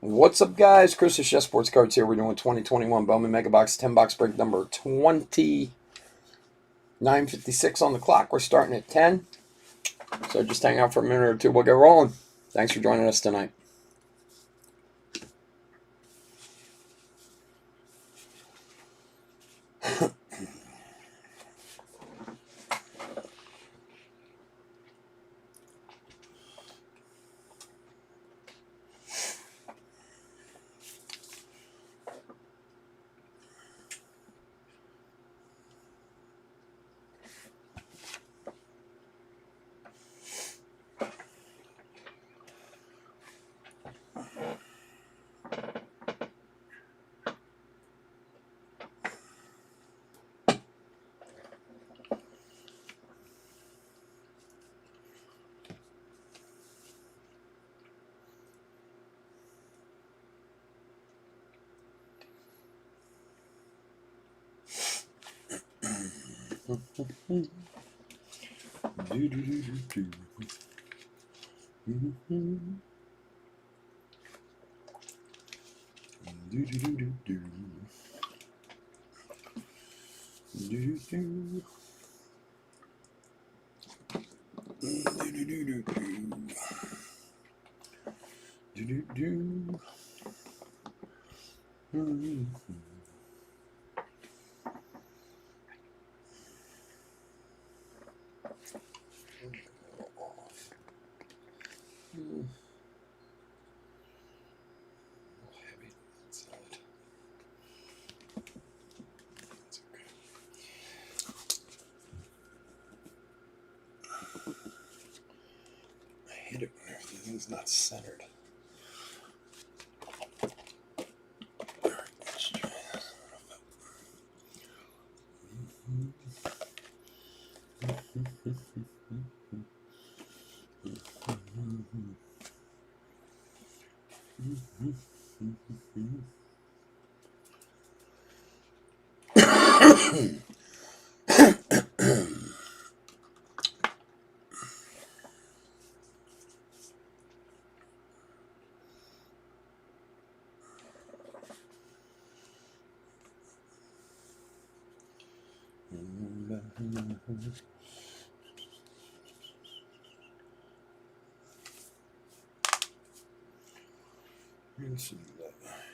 What's up, guys? Chris of Chef Sports Cards here. We're doing 2021 Bowman Mega Box 10 box break number 2956 on the clock. We're starting at 10. So just hang out for a minute or two. We'll get rolling. Thanks for joining us tonight. I hate it when everything's not centered. All right, let's try this.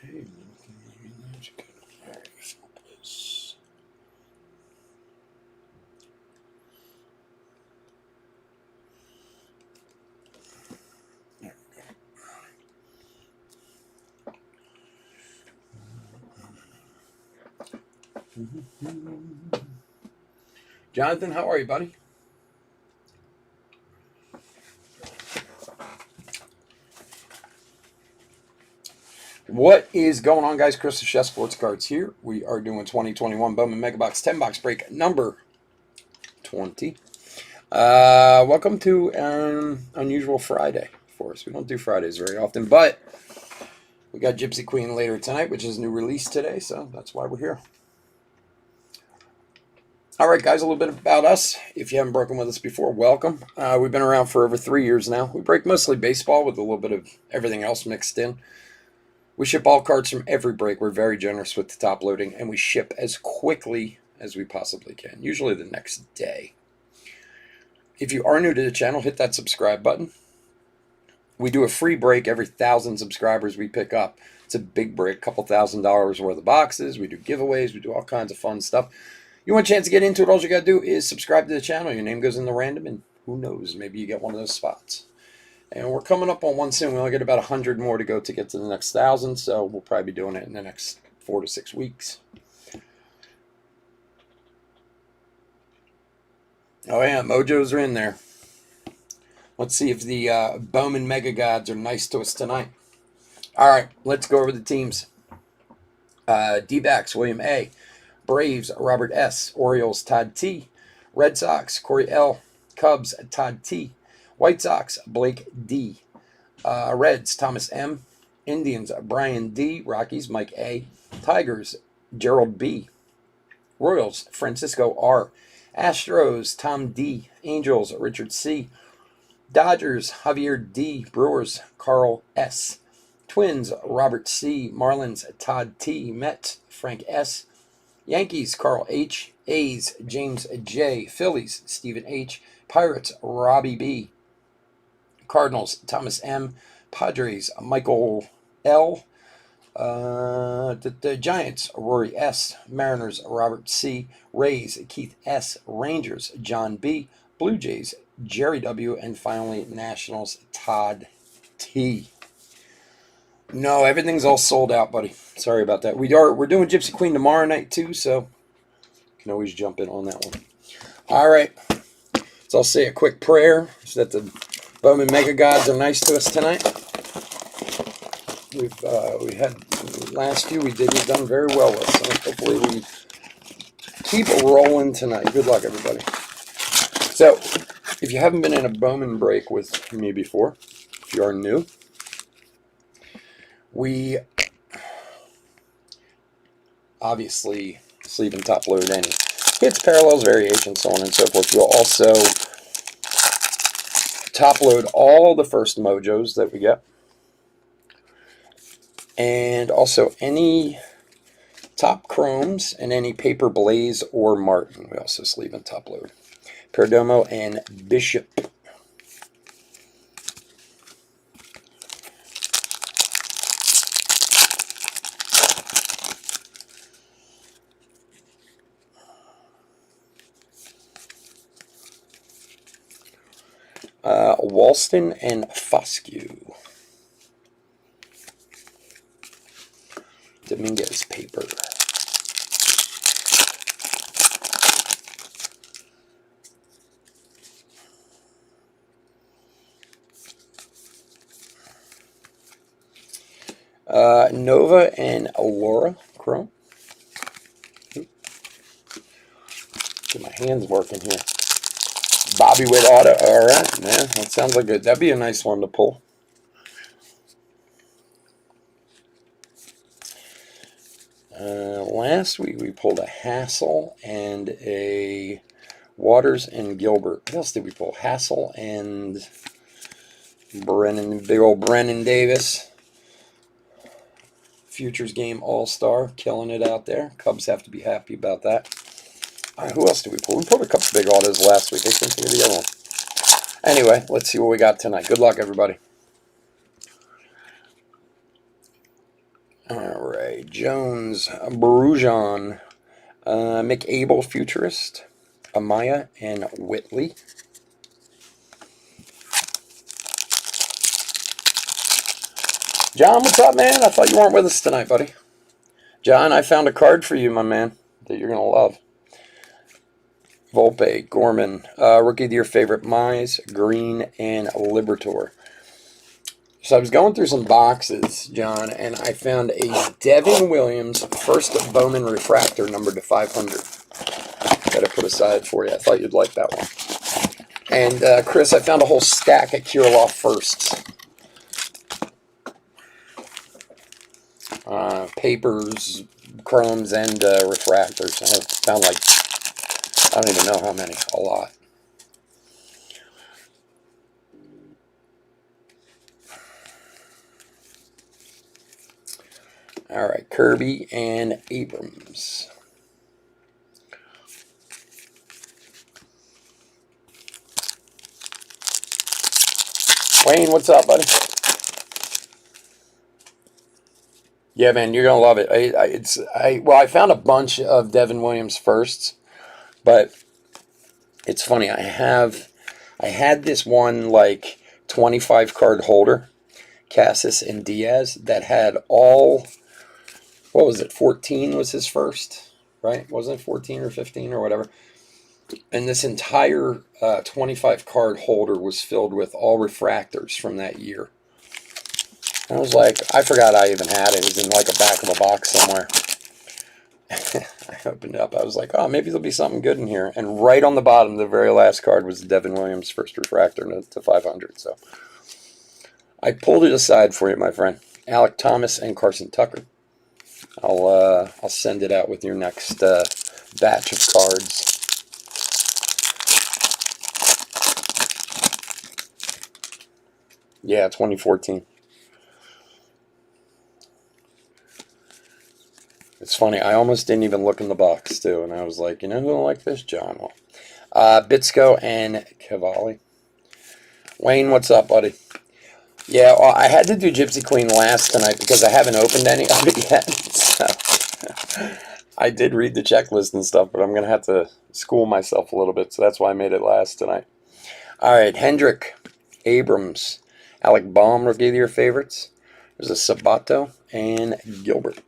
Hey, Jonathan, how are you, buddy? What is going on, guys? Chris of Chef Sports Cards here. We are doing 2021 Bowman Mega Box 10 box break number 20. Welcome to an unusual Friday for us. We don't do Fridays very often, but we got Gypsy Queen later tonight, which is a new release today, so that's why we're here. All right, guys, a little bit about us. If you haven't broken with us before, welcome. We've been around for over 3 years now. We break mostly baseball with a little bit of everything else mixed in. We ship all cards from every break. We're very generous with the top loading, and we ship as quickly as we possibly can, usually the next day. If you are new to the channel, hit that subscribe button. We do a free break every 1,000 subscribers we pick up. It's a big break, a couple $1,000 worth of boxes. We do giveaways. We do all kinds of fun stuff. You want a chance to get into it, all you got to do is subscribe to the channel. Your name goes in the random, and who knows, maybe you get one of those spots. And we're coming up on one soon. We only got about 100 more to go to get to the next 1,000, so we'll probably be doing it in the next 4 to 6 weeks. Oh, yeah, mojos are in there. Let's see if the Bowman Mega Gods are nice to us tonight. All right, let's go over the teams. D-backs, William A. Braves, Robert S. Orioles, Todd T. Red Sox, Corey L. Cubs, Todd T. White Sox, Blake D. Reds, Thomas M. Indians, Brian D. Rockies, Mike A. Tigers, Gerald B. Royals, Francisco R. Astros, Tom D. Angels, Richard C. Dodgers, Javier D. Brewers, Carl S. Twins, Robert C. Marlins, Todd T. Mets, Frank S. Yankees, Carl H. A's, James J. Phillies, Stephen H. Pirates, Robbie B. Cardinals, Thomas M. Padres, Michael L. The Giants, Rory S. Mariners, Robert C. Rays, Keith S. Rangers, John B. Blue Jays, Jerry W. And finally, Nationals, Todd T. No, everything's all sold out, buddy. Sorry about that. We're doing Gypsy Queen tomorrow night too, so you can always jump in on that one. All right. So I'll say a quick prayer so that the Bowman Mega Gods are nice to us tonight. We had last few we've done very well with, so hopefully we keep rolling tonight. Good luck, everybody. So, if you haven't been in a Bowman break with me before, if you are new, we obviously sleeve and top load any hits, parallels, variations, so on and so forth. We'll also top load all the first mojos that we get. And also any top chromes and any paper blaze or Martin. We also sleeve and top load. Perdomo and Bishop. Walston and Foscue. Dominguez paper. Nova and Aurora chrome. Get my hands working here. Bobby Witt auto. All right, man. That sounds like that'd be a nice one to pull. Last week we pulled a Hassel and a Waters and Gilbert. What else did we pull? Hassel and big old Brennan Davis. Futures Game All-Star, killing it out there. Cubs have to be happy about that. All right, who else did we pull? We pulled a couple big autos last week. I can't think of the other one. Anyway, let's see what we got tonight. Good luck, everybody. All right, Jones, Brujon, McAble, Futurist, Amaya, and Whitley. John, what's up, man? I thought you weren't with us tonight, buddy. John, I found a card for you, my man, that you're going to love. Volpe, Gorman, Rookie of the Year favorite, Mize, Green, and Libertor. So I was going through some boxes, John, and I found a Devin Williams first Bowman refractor numbered to 500 that I put aside for you. I thought you'd like that one. And Chris, I found a whole stack of Kirilloff firsts. Papers, chromes, and refractors. I found like, I don't even know how many, a lot. All right, Kirby and Abrams. Wayne, what's up, buddy? Yeah, man, you're gonna love it. I found a bunch of Devin Williams firsts, but it's funny. I had this one like 25 card holder, Cassis and Diaz, that had all. What was it? 14 was his first, right? Wasn't it 14 or 15 or whatever? And this entire 25 card holder was filled with all refractors from that year. I was like, I forgot I even had it. It was in like a back of a box somewhere. I opened it up. I was like, oh, maybe there'll be something good in here. And right on the bottom, the very last card was Devin Williams' first refractor to 500. So I pulled it aside for you, my friend. Alec Thomas and Carson Tucker. I'll send it out with your next batch of cards. Yeah, 2014. It's funny. I almost didn't even look in the box, too. And I was like, you know who will like this, John? Well, Bitsko and Cavalli. Wayne, what's up, buddy? Yeah, well, I had to do Gypsy Queen last tonight because I haven't opened any of it yet. So I did read the checklist and stuff, but I'm going to have to school myself a little bit. So that's why I made it last tonight. All right, Hendrick, Abrams, Alec Baum, rookie of the year favorites. There's a Sabato and Gilbert.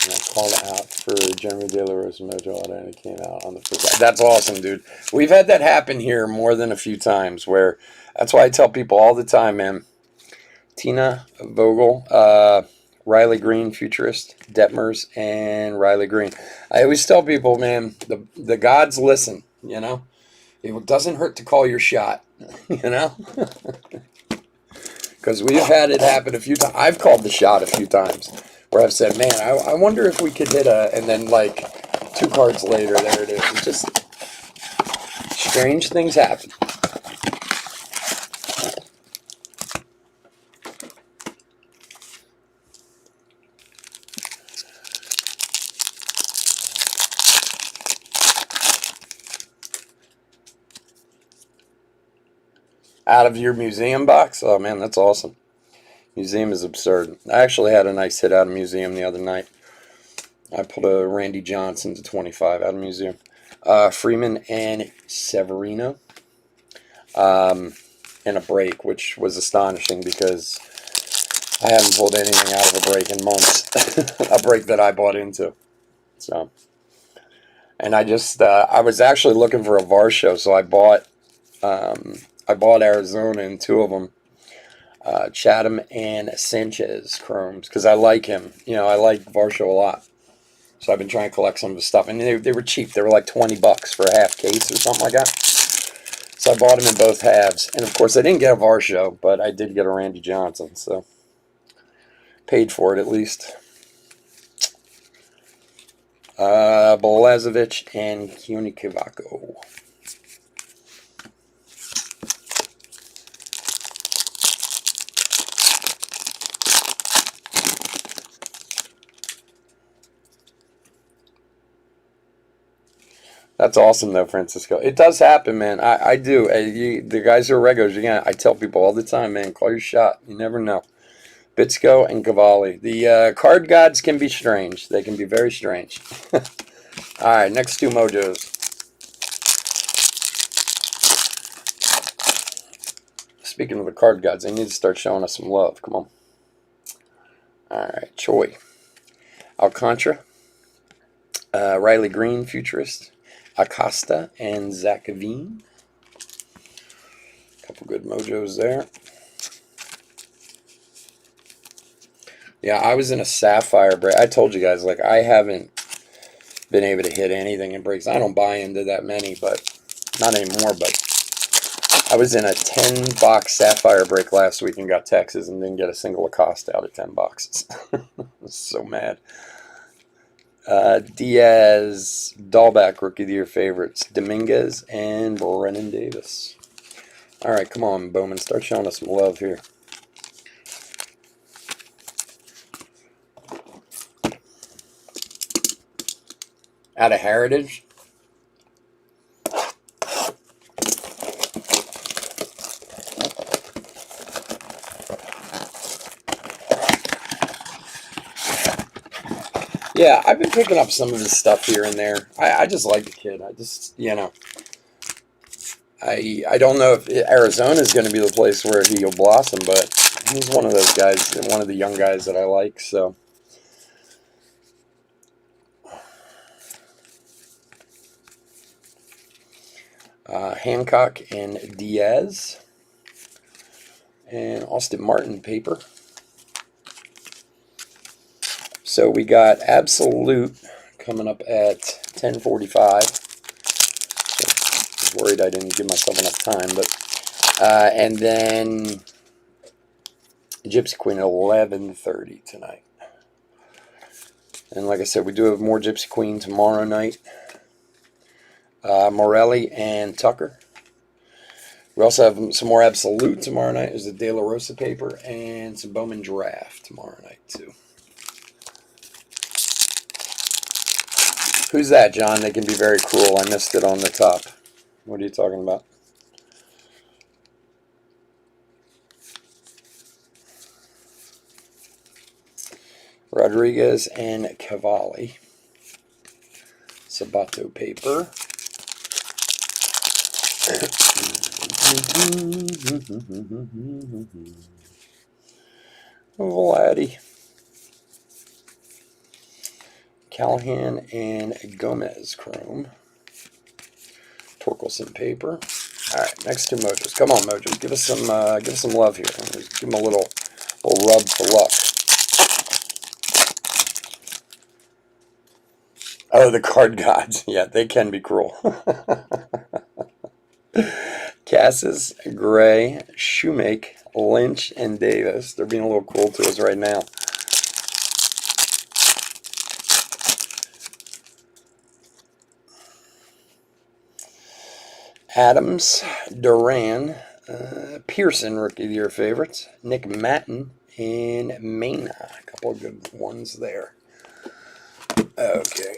And I called out for Jeremy De La Rosa Mojo and it came out on the first. That's awesome, dude. We've had that happen here more than a few times. Where that's why I tell people all the time, man. Tina Vogel, Riley Green, Futurist, Detmers, and Riley Green. I always tell people, man, the gods listen. You know, it doesn't hurt to call your shot. You know, because we've had it happen a few times. I've called the shot a few times. Where I've said, man, I wonder if we could hit and then like 2 cards later, there it is. It's just strange things happen. Out of your museum box? Oh man, that's awesome. Museum is absurd. I actually had a nice hit out of museum the other night. I pulled a Randy Johnson to 25 out of museum. Freeman and Severino. And a break, which was astonishing because I haven't pulled anything out of a break in months. A break that I bought into. So, and I just I was actually looking for a Varsho, so I bought Arizona in 2 of them. Chatham and Sanchez chromes because I like him. You know, I like Varsho a lot. So I've been trying to collect some of his stuff, and they were cheap. They were like $20 for a half case or something like that. So I bought them in both halves, and of course I didn't get a Varsho, but I did get a Randy Johnson. So paid for it at least. Bolazovic and Keone Kivako. That's awesome, though, Francisco. It does happen, man. I do. The guys who are regulars, I tell people all the time, man, call your shot. You never know. Bitsko and Cavalli. The card gods can be strange. They can be very strange. All right, next 2 mojos. Speaking of the card gods, they need to start showing us some love. Come on. All right, Choi. Alcantara. Riley Green, Futurist. Acosta and Zakavine. Couple good mojos there. Yeah, I was in a Sapphire break. I told you guys, like, I haven't been able to hit anything in breaks. I don't buy into that many, but not anymore. But I was in a 10-box Sapphire break last week and got Texas and didn't get a single Acosta out of 10 boxes. I was so mad. Diaz, Dahlback, rookie of the year favorites. Dominguez and Brennan Davis. All right, come on, Bowman. Start showing us some love here. Out of Heritage. Yeah, I've been picking up some of his stuff here and there. I just like the kid. I just, I don't know if Arizona is going to be the place where he'll blossom, but he's one of those guys, one of the young guys that I like, so. Hancock and Diaz. And Austin Martin paper. So we got Absolute coming up at 10:45. I was worried I didn't give myself enough time, but and then Gypsy Queen at 11:30 tonight. And like I said, we do have more Gypsy Queen tomorrow night. Morelli and Tucker. We also have some more Absolute tomorrow night. There's a De La Rosa paper and some Bowman Draft tomorrow night, too. Who's that, John? They can be very cruel. I missed it on the top. What are you talking about? Rodriguez and Cavalli. Sabato paper. Vladdy. Callahan and Gomez chrome. Torkelson paper. All right, next two Mojos. Come on, Mojos, give us some love here. Just give them a little rub for luck. Oh, the card gods. Yeah, they can be cruel. Cassis, Gray, Shoemake, Lynch, and Davis. They're being a little cruel to us right now. Adams, Duran, Pearson, Rookie of the Year favorites, Nick Matten, and Mena. A couple of good ones there. Okay.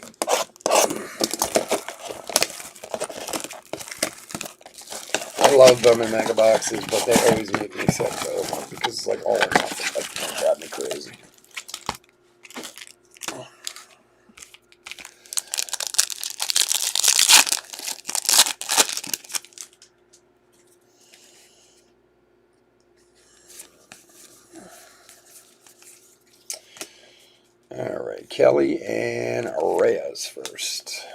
I love Bowman Mega Boxes, but they always make me sick, though, because it's like all or nothing. That drives me crazy. All right, Kelly and Reyes first.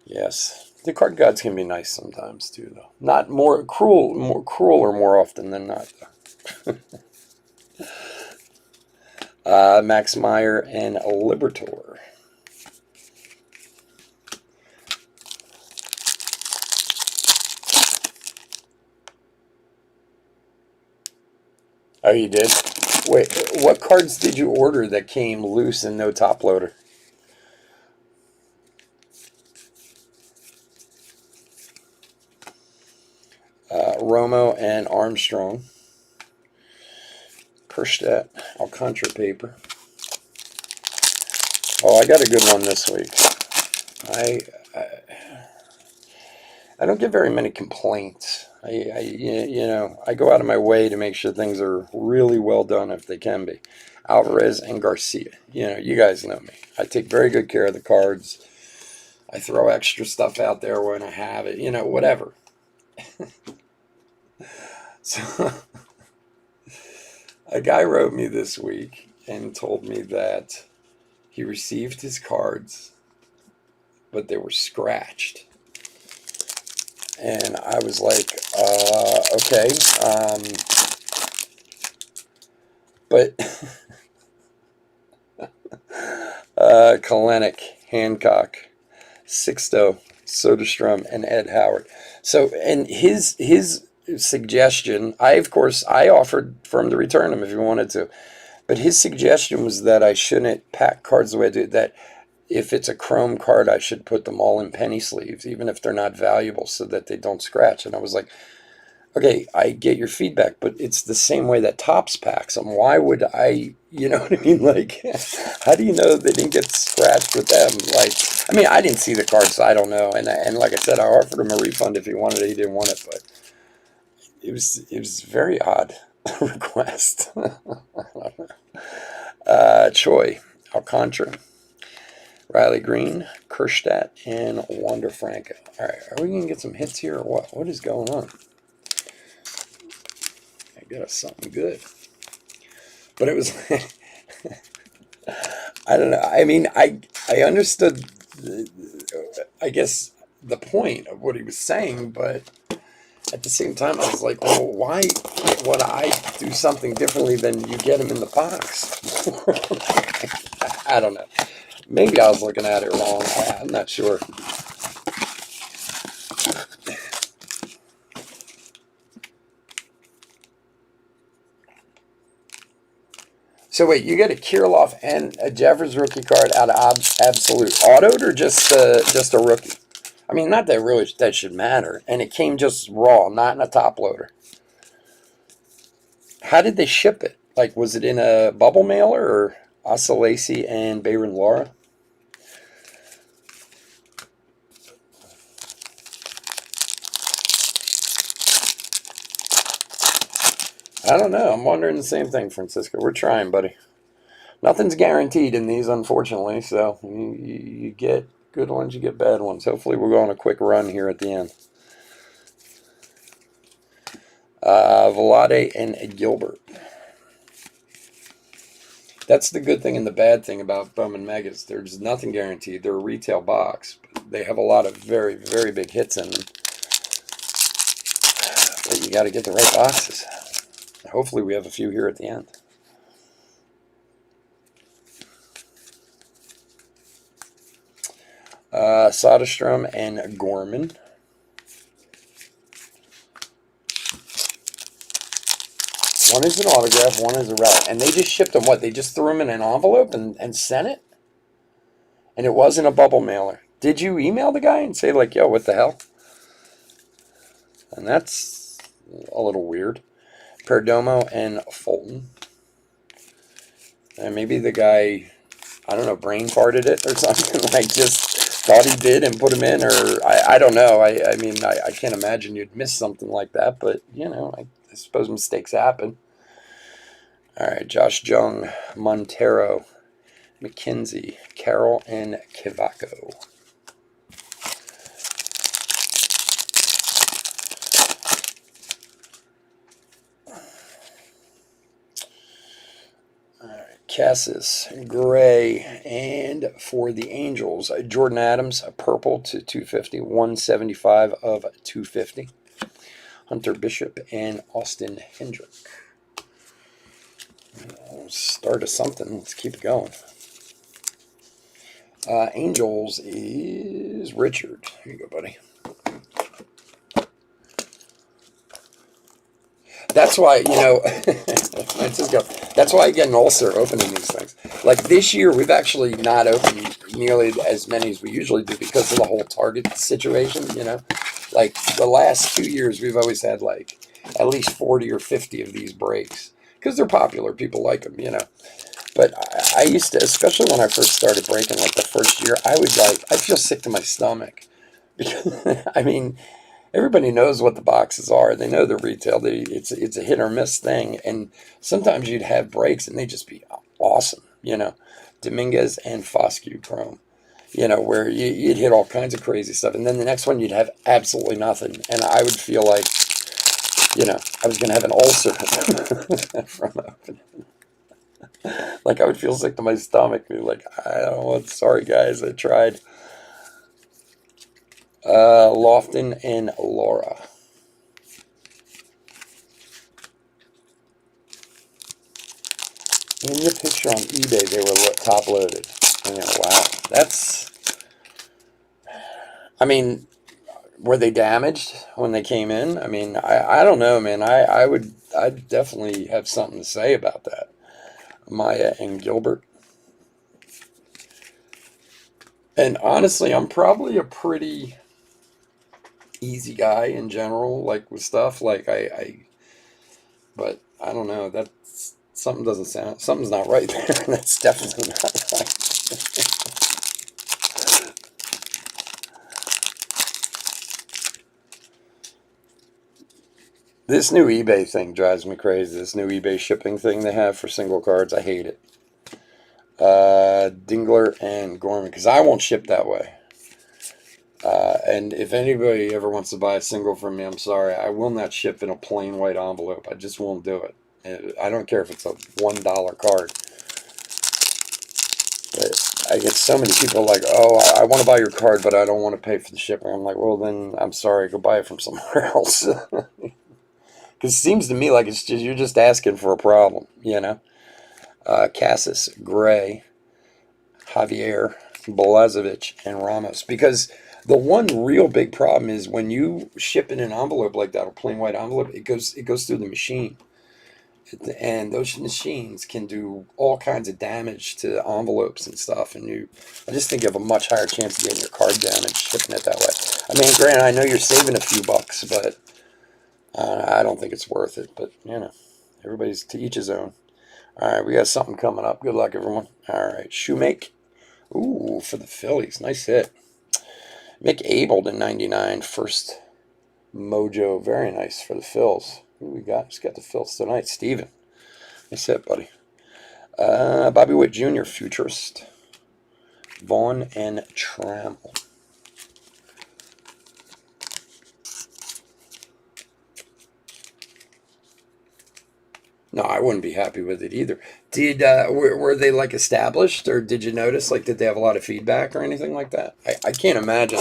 Yes, the card gods can be nice sometimes too, though. Not more crueler more often than not, though. Max Meyer and Libertor. Oh, you did? Wait, what cards did you order that came loose and no top loader? Romo and Armstrong. Kerstedt, Alcantara paper. Oh, I got a good one this week. I don't get very many complaints. I go out of my way to make sure things are really well done if they can be. Alvarez and Garcia. You guys know me. I take very good care of the cards. I throw extra stuff out there when I have it. Whatever. So a guy wrote me this week and told me that he received his cards, but they were scratched. And I was like, okay. But Kalenic, Hancock, Sixto, Soderstrom, and Ed Howard. So, and his suggestion, I offered for him to return them if he wanted to. But his suggestion was that I shouldn't pack cards the way I do, that if it's a chrome card, I should put them all in penny sleeves, even if they're not valuable, so that they don't scratch. And I was like, okay, I get your feedback, but it's the same way that Topps packs them. Why would I, you know what I mean? Like, how do you know they didn't get scratched with them? Like, I mean, I didn't see the card, so I don't know. And like I said, I offered him a refund if he wanted it. He didn't want it, but it was very odd request. Choi, Alcantara, Riley Green, Kerstedt, and Wander Franco. All right, are we going to get some hits here or what? What is going on? I got us something good. But it was, I don't know. I mean, I understood, I guess, the point of what he was saying, but at the same time, I was like, well, why would I do something differently than you get them in the box? I don't know. Maybe I was looking at it wrong. I'm not sure. So wait, you get a Kirilloff and a Jeffers rookie card out of Absolute Autoed, or just a rookie? I mean, not that really that should matter. And it came just raw, not in a top loader. How did they ship it? Like, was it in a bubble mailer or Asa Lacy and Bayron Laura? I don't know. I'm wondering the same thing, Francisco. We're trying, buddy. Nothing's guaranteed in these, unfortunately. So you get good ones, you get bad ones. Hopefully, we'll go on a quick run here at the end. Vlade and Gilbert. That's the good thing and the bad thing about Bowman Megas. There's nothing guaranteed. They're a retail box. But they have a lot of very, very big hits in them. But you got to get the right boxes. Hopefully we have a few here at the end. Soderstrom and Gorman. One is an autograph, one is a relic. And they just shipped them, what? They just threw them in an envelope and sent it? And it wasn't a bubble mailer. Did you email the guy and say, like, yo, what the hell? And that's a little weird. Perdomo and Fulton. And maybe the guy, I don't know, brain farted it or something. Like, just thought he did and put him in. Or, I don't know. I mean, I can't imagine you'd miss something like that. But, you know, I suppose mistakes happen. All right, Josh Jung, Montero, McKenzie, Carroll, and Kivako. All right, Cassis, Gray, and for the Angels, Jordan Adams, purple to 250, 175 of 250. Hunter Bishop and Austin Hendrick. Start of something. Let's keep it going. Angels is Richard. Here you go, buddy. That's why, you know, Francisco, that's why I get an ulcer opening these things. Like this year, we've actually not opened nearly as many as we usually do because of the whole Target situation, you know. Like the last 2 years, we've always had like at least 40 or 50 of these breaks because they're popular. People like them, you know. But I used to, especially when I first started breaking, like the first year, I'd feel sick to my stomach. Because, I mean, everybody knows what the boxes are. They know the retail. It's a hit or miss thing. And sometimes you'd have breaks and they'd just be awesome, you know. Dominguez and Foscue Chrome, you know, where you'd hit all kinds of crazy stuff. And then the next one you'd have absolutely nothing. And I would feel like, you know, I was going to have an ulcer from opening. Like I would feel sick to my stomach. Be like, I don't know. Sorry, guys. I tried. Lofton and Laura. In the picture on eBay, they were top loaded. And, wow, that's. I mean, were they damaged when they came in? I mean, I don't know, man. I'd definitely have something to say about that. Maya and Gilbert. And honestly, I'm probably a pretty easy guy in general, like with stuff. Like but I don't know. That's something's not right there. That's definitely not right. This new eBay thing drives me crazy. This new eBay shipping thing they have for single cards, I hate it. Dingler and Gorman, because I won't ship that way. And if anybody ever wants to buy a single from me, I'm sorry. I will not ship in a plain white envelope. I just won't do it. I don't care if it's a $1 card. But I get so many people like, oh, I want to buy your card, but I don't want to pay for the shipping. I'm like, well, then I'm sorry. Go buy it from somewhere else. Because it seems to me like it's just you're just asking for a problem, you know. Cassis, Gray, Javier, Bolazovic, and Ramos. Because the one real big problem is when you ship in an envelope like that, a plain white envelope, it goes through the machine. And those machines can do all kinds of damage to envelopes and stuff. And I just think you have a much higher chance of getting your card damaged shipping it that way. I mean, granted, I know you're saving a few bucks, but I don't think it's worth it. But everybody's to each his own. All right, we got something coming up. Good luck, everyone. All right, Shoemake. Ooh, for the Phillies. Nice hit. Mick Abel to 99. First mojo. Very nice for the Phils. Who we got? Just got the Phils tonight. Steven. Nice hit, buddy. Bobby Witt Jr., Futurist. Vaughn and Trammell. No, I wouldn't be happy with it either. Did were they like established, or did you notice did they have a lot of feedback or anything like that? I can't imagine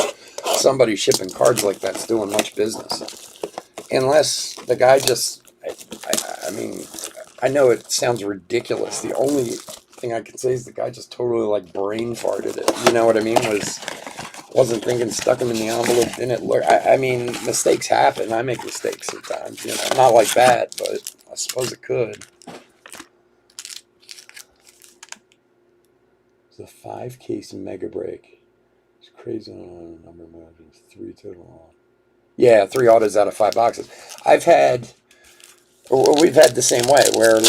somebody shipping cards like that's doing much business, unless the guy just. I mean, I know it sounds ridiculous. The only thing I can say is the guy just totally brain farted it. You know what I mean? Wasn't thinking, stuck them in the envelope, didn't look. I mean, mistakes happen. I make mistakes sometimes. Not like that, but I suppose it could. It's a 5-case mega break. It's crazy on a number of margins. 3 total. Yeah, 3 autos out of 5 boxes. We've had the same way where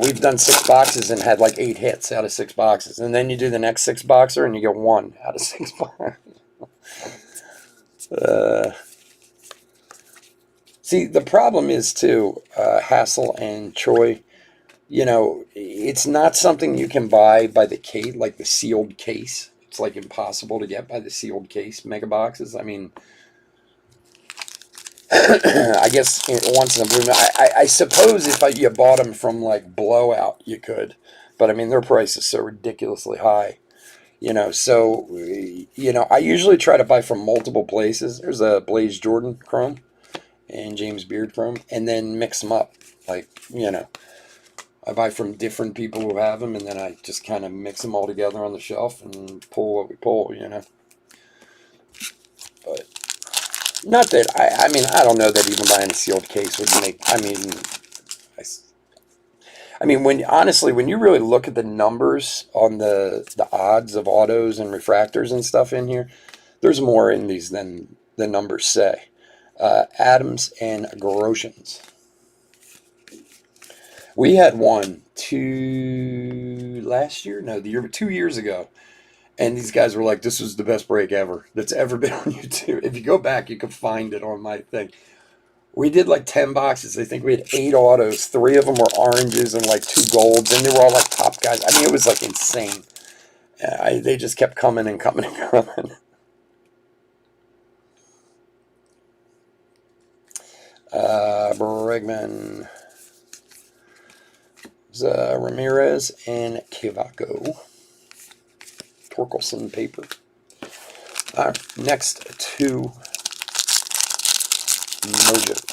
we've done 6 boxes and had 8 hits out of 6 boxes. And then you do the next 6 boxer and you get 1 out of 6 boxes. See, the problem is too, Hassel and Troy, it's not something you can buy by the case, like the sealed case. It's impossible to get by the sealed case mega boxes. I mean, I guess once in a blue moon. I suppose if you bought them from Blowout, you could, but I mean their price is so ridiculously high. So I usually try to buy from multiple places. There's a Blaze Jordan Chrome and James Beard Chrome, and then mix them up. I buy from different people who have them, and then I just kind of mix them all together on the shelf and pull what we pull. But not that I mean I don't know that even buying a sealed case would make. I mean, when you really look at the numbers on the odds of autos and refractors and stuff in here, there's more in these than the numbers say. Adams and Groshans. We had last year? No, the year 2 years ago. And these guys were like, this was the best break ever that's ever been on YouTube. If you go back, you can find it on my thing. We did 10 boxes. I think we had 8 autos. 3 of them were oranges and 2 golds. And they were all top guys. I mean, it was insane. They just kept coming and coming and coming. Bregman, Ramirez, and Cavaco. Torkelson paper. All right, next 2 mojos.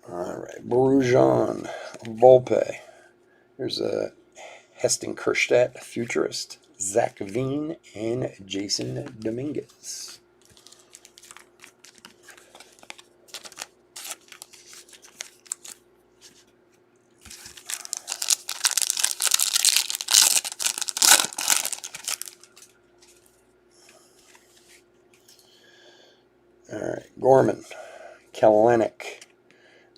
All right, Brujon, Volpe. Here's a Heston Kjerstad, Futurist. Zach Veen, and Jason Dominguez. All right, Gorman, Kellenic,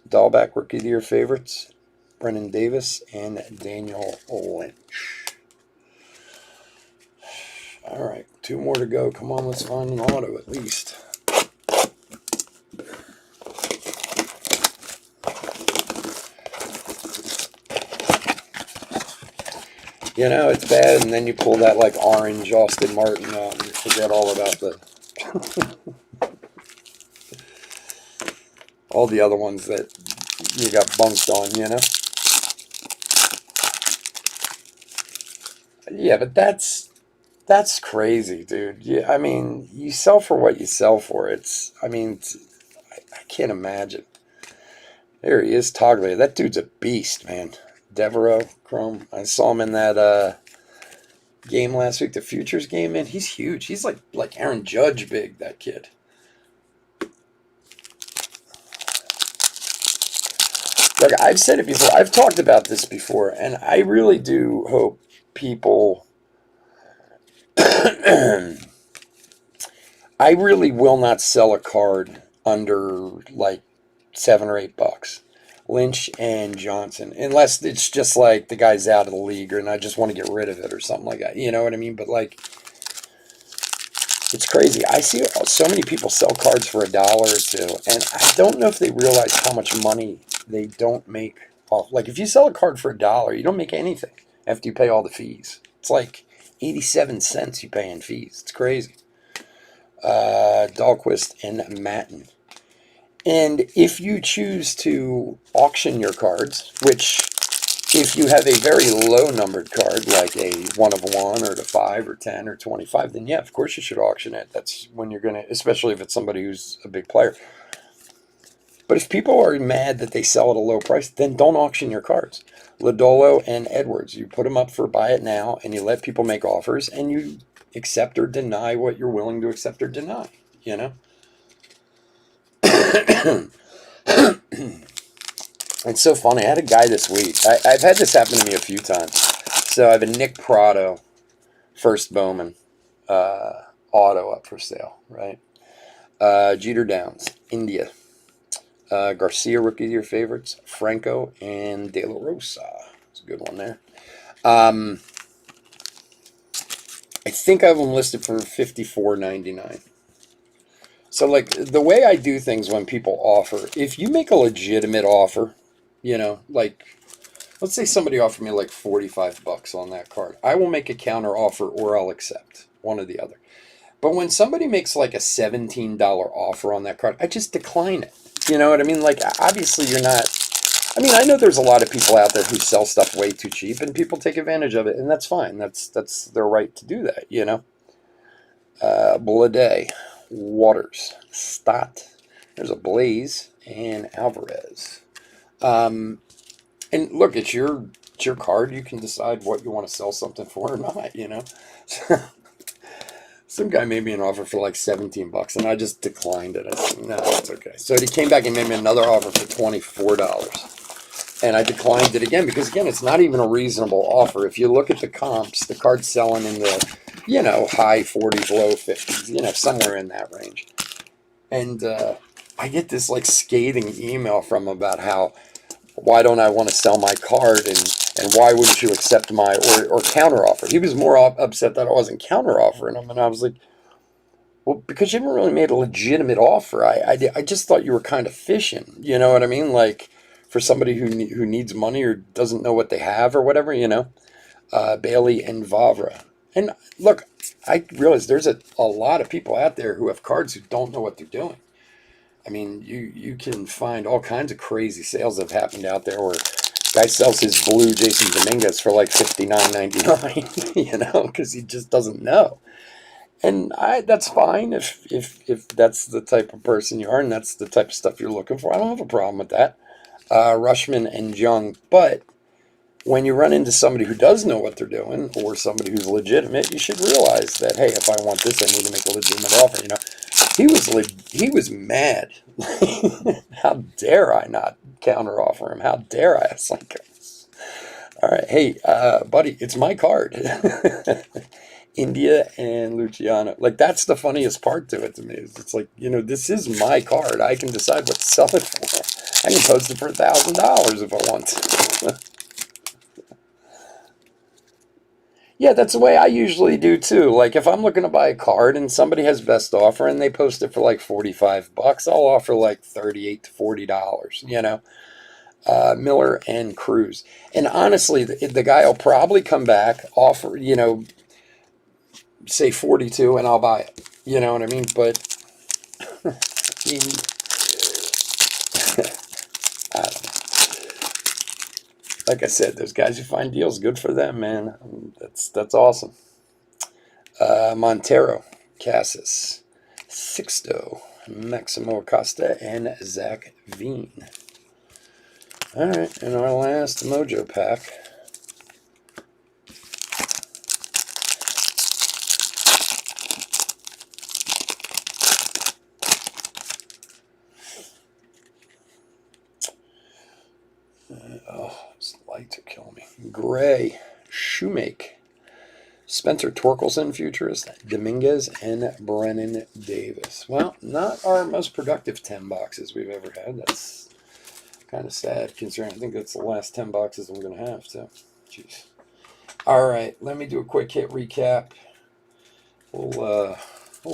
Dahlback Rookie of the Year favorites, Brennan Davis, and Daniel Lynch. All right, 2 more to go. Come on, let's find an auto at least. It's bad, and then you pull that orange Austin Martin out and you forget all about all the other ones that you got bunked on, Yeah, but that's crazy, dude. Yeah, I mean, you sell for what you sell for. I can't imagine. There he is, Toglia. That dude's a beast, man. Devereaux, Chrome. I saw him in that game last week, the Futures game, man. He's huge. He's like Aaron Judge big, that kid. Look, I've said it before. I've talked about this before, and I really do hope people. I really will not sell a card under like $7 or $8. Lynch and Johnson, unless it's just like the guy's out of the league, and I just want to get rid of it or something like that. You know what I mean? But like, it's crazy. I see so many people sell cards for $1 or $2, and I don't know if they realize how much money they don't make off. Like, if you sell a card for $1, you don't make anything after you pay all the fees. It's like 87 cents you pay in fees. It's crazy. Dahlquist and Matten. And if you choose to auction your cards, which if you have a very low numbered card, like a 1 of 1 or the 5 or 10 or 25, then yeah, of course you should auction it. That's when you're going to, especially if it's somebody who's a big player. But if people are mad that they sell at a low price, then don't auction your cards. Lodolo and Edwards, you put them up for buy it now, and you let people make offers, and you accept or deny what you're willing to accept or deny, you know? It's so funny. I had a guy this week. I've had this happen to me a few times. So I have a Nick Prado first Bowman auto up for sale, right? Jeter Downs, India. Garcia, rookie of your favorites. Franco and De La Rosa. It's a good one there. I think I have them listed for $54.99. So, like, the way I do things when people offer, if you make a legitimate offer, you know, like, let's say somebody offered me like $45 on that card. I will make a counter offer or I'll accept one or the other. But when somebody makes like a $17 offer on that card, I just decline it. You know what I mean? Like, obviously you're not. I mean, I know there's a lot of people out there who sell stuff way too cheap, and people take advantage of it, and that's fine. That's their right to do that, you know? Blade, Waters, Stott. There's a Blaze, and Alvarez. And look, it's your card. You can decide what you want to sell something for or not, you know? Some guy made me an offer for like $17, and I just declined it. I said, no, it's okay. So he came back and made me another offer for $24. And I declined it again because, again, it's not even a reasonable offer. If you look at the comps, the card's selling in the, high 40s, low 50s, somewhere in that range. And I get this like scathing email from him about how, why don't I want to sell my card, and why wouldn't you accept my or counter offer? He was more upset that I wasn't counter offering him, and I was like, well, because you haven't really made a legitimate offer. I just thought you were kind of fishing. You know what I mean? Like, for somebody who needs money or doesn't know what they have or whatever, Bailey and Vavra. And look, I realize there's a lot of people out there who have cards who don't know what they're doing. I mean, you can find all kinds of crazy sales that have happened out there where guy sells his blue Jason Dominguez for like $59.99, because he just doesn't know. And that's fine if that's the type of person you are and that's the type of stuff you're looking for. I don't have a problem with that. Rushman and Jung. But when you run into somebody who does know what they're doing, or somebody who's legitimate, you should realize that, hey, if I want this, I need to make a legitimate offer. He was mad. How dare I not counter offer him? How dare I? It's like, all right, hey, buddy, it's my card. India and Luciano. Like, that's the funniest part to it to me. It's like, this is my card. I can decide what to sell it for. I can post it for $1,000 if I want to. Yeah, that's the way I usually do too. Like, if I'm looking to buy a card and somebody has best offer and they post it for like $45, I'll offer like $38 to $40. Miller and Cruz. And honestly, the guy will probably come back, offer, say 42, and I'll buy it. You know what I mean? But he, I don't know. Like I said, those guys who find deals, good for them, man. That's awesome. Montero, Cassis, Sixto, Maximo Acosta, and Zach Veen. All right, and our last Mojo pack. Gray, Shoemake, Spencer Torkelson, Futurist, Dominguez, and Brennan Davis. Well, not our most productive 10 boxes we've ever had. That's kind of sad, considering I think that's the last 10 boxes I'm going to have. So, jeez. All right, let me do a quick hit recap. We'll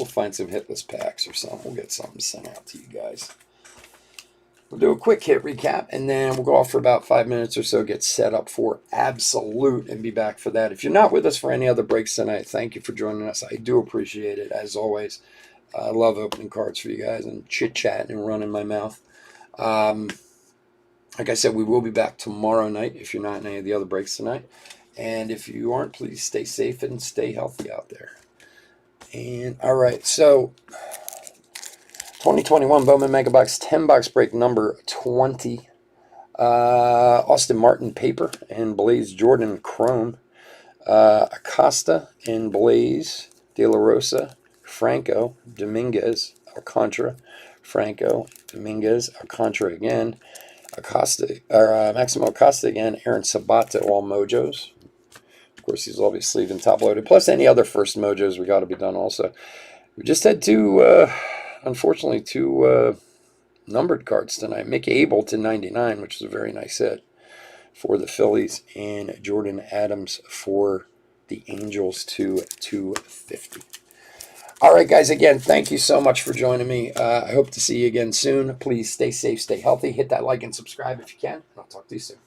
find some hitless packs or something. We'll get something sent out to you guys. We'll do a quick hit recap, and then we'll go off for about 5 minutes or so, get set up for Absolute, and be back for that. If you're not with us for any other breaks tonight, thank you for joining us. I do appreciate it, as always. I love opening cards for you guys and chit-chatting and running my mouth. Like I said, we will be back tomorrow night if you're not in any of the other breaks tonight. And if you aren't, please stay safe and stay healthy out there. And all right, so 2021 Bowman Mega Box 10 box break number 20. Austin Martin paper and Blaze Jordan chrome. Acosta and Blaze, De La Rosa, Franco, Dominguez, Alcantara, Franco, Dominguez, Alcantara again, Acosta, or Maximo Acosta again, Aaron Sabato, all mojos. Of course, he's obviously been top loaded. Plus any other first mojos we got to be done also. We just had unfortunately, two numbered cards tonight. Mick Abel to 99, which is a very nice hit for the Phillies, and Jordan Adams for the Angels to 250. All right, guys, again, thank you so much for joining me. I hope to see you again soon. Please stay safe, stay healthy. Hit that like and subscribe if you can, and I'll talk to you soon.